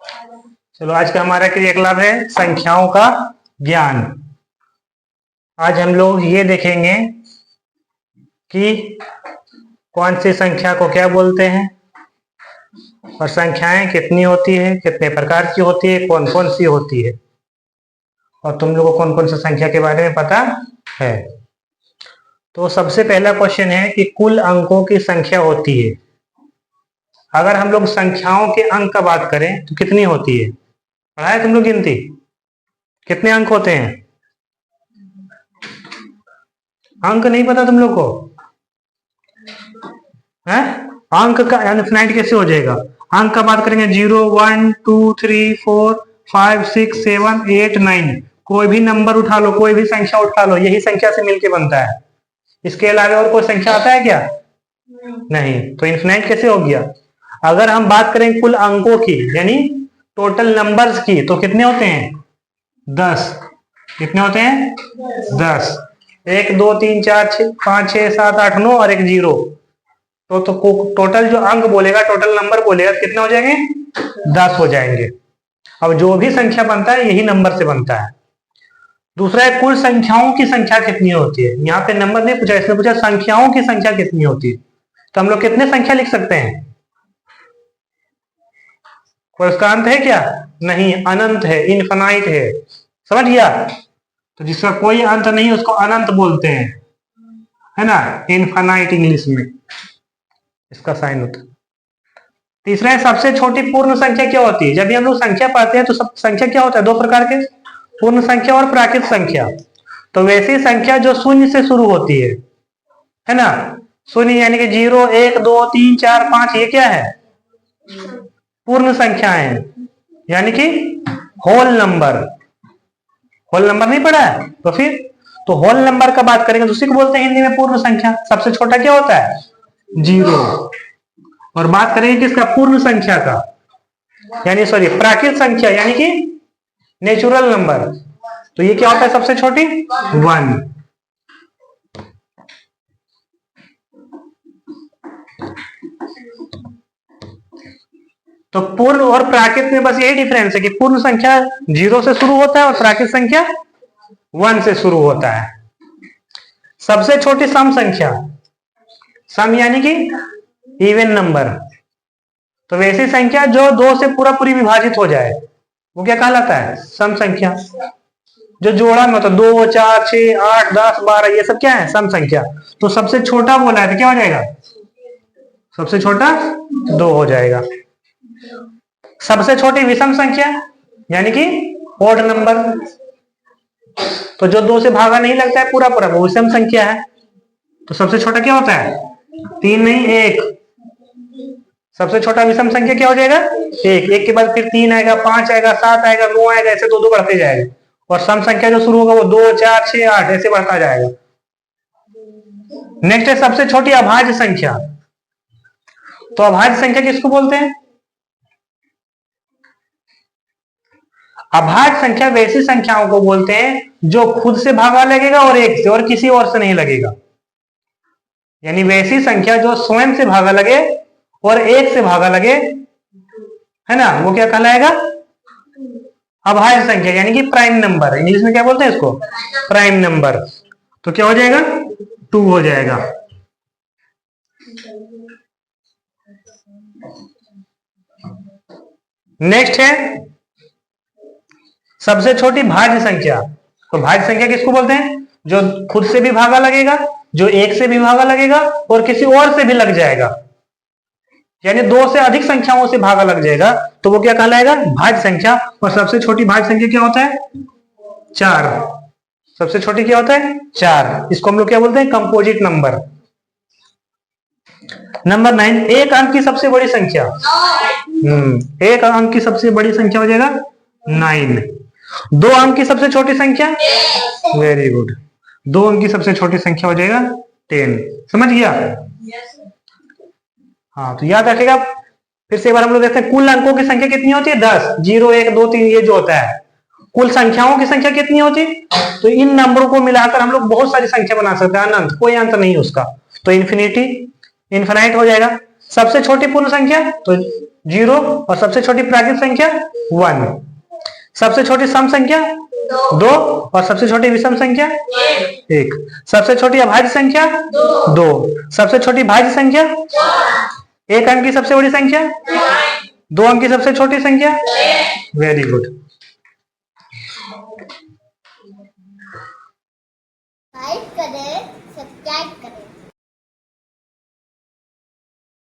चलो आज का हमारा क्रियाकलाप है संख्याओं का ज्ञान। आज हम लोग ये देखेंगे कि कौन सी संख्या को क्या बोलते हैं और संख्याएं कितनी होती है, कितने प्रकार की होती है, कौन कौन सी होती है, और तुम लोगों को कौन कौन सी संख्या के बारे में पता है। तो सबसे पहला क्वेश्चन है कि कुल अंकों की संख्या होती है। अगर हम लोग संख्याओं के अंक का बात करें तो कितनी होती है? पढ़ा है तुम लोग गिनती? कितने अंक होते हैं? अंक नहीं पता तुम लोग को? है अंक का इनफिनाइट कैसे हो जाएगा? अंक का बात करेंगे 0 1 2 3 4 5 6 7 8 9। कोई भी नंबर उठा लो, कोई भी संख्या उठा लो, यही संख्या से मिलके बनता है। इसके अलावा और कोई संख्या आता है क्या? नहीं। तो इनफिनाइट कैसे हो गया? अगर हम बात करें कुल अंकों की यानी टोटल नंबर्स की तो कितने होते हैं? 10। कितने होते हैं? 10। 1 2 3 4 5 6 7 8 9 और एक 0। तो टोटल जो अंक बोलेगा, टोटल नंबर बोलेगा, कितने हो जाएंगे? 10 हो जाएंगे। अब जो भी संख्या बनता है यही नंबर से बनता है। दूसरा है कुल संख्याओं की संख्या कितनी होती है। यहाँ पे नंबर नहीं पूछा, इसने पूछा संख्याओं की संख्या कितनी होती है। तो हम लोग कितने संख्या लिख सकते हैं? कोई उसका अंत है क्या? नहीं, अनंत है, इनफाइनाइट है। समझ गया? तो जिसका कोई अंत नहीं उसको अनंत बोलते हैं, है ना, इनफाइनाइट इंग्लिश में इसका साइन होता है। तीसरा है सबसे छोटी पूर्ण संख्या क्या होती है। जब भी हम लोग संख्या पाते हैं तो सब संख्या क्या होता है? 2 प्रकार के, पूर्ण संख्या और प्राकृत संख्या। तो वैसी संख्या जो शून्य से शुरू होती है ना, शून्य यानी कि 0 1 2 3 4 5, ये क्या है? पूर्ण संख्याएं हैं, यानी कि होल नंबर। होल नंबर नहीं पढ़ा है? तो फिर तो होल नंबर का बात करेंगे तो उसी को बोलते हैं हिंदी में पूर्ण संख्या। सबसे छोटा क्या होता है? 0। और बात करेंगे किसका? पूर्ण संख्या का, यानी सॉरी प्राकृत संख्या यानी कि नेचुरल नंबर। तो ये क्या होता है सबसे छोटी? 1। तो पूर्ण और प्राकृत में बस यही डिफरेंस है कि पूर्ण संख्या 0 से शुरू होता है और प्राकृत संख्या 1 से शुरू होता है। सबसे छोटी सम संख्या, सम यानी कि इवन नंबर। तो वैसी संख्या जो 2 से पूरा पूरी विभाजित हो जाए वो क्या कहलाता है? सम संख्या। जो जोड़ा में होता है 2 4 6 8 10 12, ये सब क्या है? सम संख्या। तो सबसे छोटा बोला है तो क्या हो जाएगा? सबसे छोटा 2 हो जाएगा। सबसे छोटी विषम संख्या यानी कि ओड नंबर। तो जो 2 से भागा नहीं लगता है पूरा पूरा, वो विषम संख्या है। तो सबसे छोटा क्या होता है? 3 नहीं 1। सबसे छोटा विषम संख्या क्या हो जाएगा? 1। 1 के बाद फिर 3 आएगा, 5 आएगा, 7 आएगा, 9 आएगा, ऐसे 2 2 बढ़ते जाएगा। और सम संख्या जो शुरू होगा वो 2 4 6 8 ऐसे बढ़ता जाएगा। नेक्स्ट है सबसे छोटी अभाज्य संख्या। तो अभाज्य संख्या किसको बोलते हैं? अभाज्य संख्या वैसी संख्याओं को बोलते हैं जो खुद से भागा लगेगा और 1 से, और किसी और से नहीं लगेगा। यानी वैसी संख्या जो स्वयं से भागा लगे और 1 से भागा लगे, है ना, वो क्या कहलाएगा? अभाज्य संख्या यानी कि प्राइम नंबर। इंग्लिश में क्या बोलते हैं इसको? Prime number. तो क्या हो जाएगा? 2 हो जाएगा। नेक्स्ट है सबसे छोटी भाज्य संख्या। तो भाज्य संख्या किसको बोलते हैं? जो खुद से भी भागा लगेगा, जो 1 से भी भागा लगेगा और किसी और से भी लग जाएगा, यानी 2 से अधिक संख्याओं से भागा लग जाएगा, तो वो क्या कहलाएगा? भाज्य संख्या। और सबसे छोटी भाज्य संख्या क्या होता है? 4। सबसे छोटी क्या होता है? 4। इसको हम लोग क्या बोलते हैं? Composite number. नंबर 9, एक अंक की सबसे बड़ी संख्या। एक अंक की सबसे बड़ी संख्या हो जाएगा 9। 2 अंक की सबसे छोटी संख्या, वेरी गुड, 2 अंक की सबसे छोटी संख्या हो जाएगा 10। समझ गया? हाँ, तो याद रखेगा। फिर से एक बार हम लोग देखते हैं कुल अंकों की संख्या कितनी होती है? 10। 0 1 2 3 ये जो होता है। कुल संख्याओं की संख्या कितनी होती है? तो इन नंबरों को मिलाकर हम लोग बहुत सारी संख्या बना सकते हैं, अनंत, कोई अंत नहीं उसका। तो इनफिनाइट हो जाएगा। सबसे छोटी पूर्ण संख्या तो 0 और सबसे छोटी प्राकृत संख्या 1। सबसे छोटी सम संख्या 2 और सबसे छोटी विषम संख्या 1। सबसे छोटी अभाज्य संख्या 2। सबसे छोटी भाज्य संख्या 1 अंक की सबसे बड़ी संख्या 2 अंक की सबसे छोटी संख्या। Very good. लाइक करें, सब्सक्राइब करें।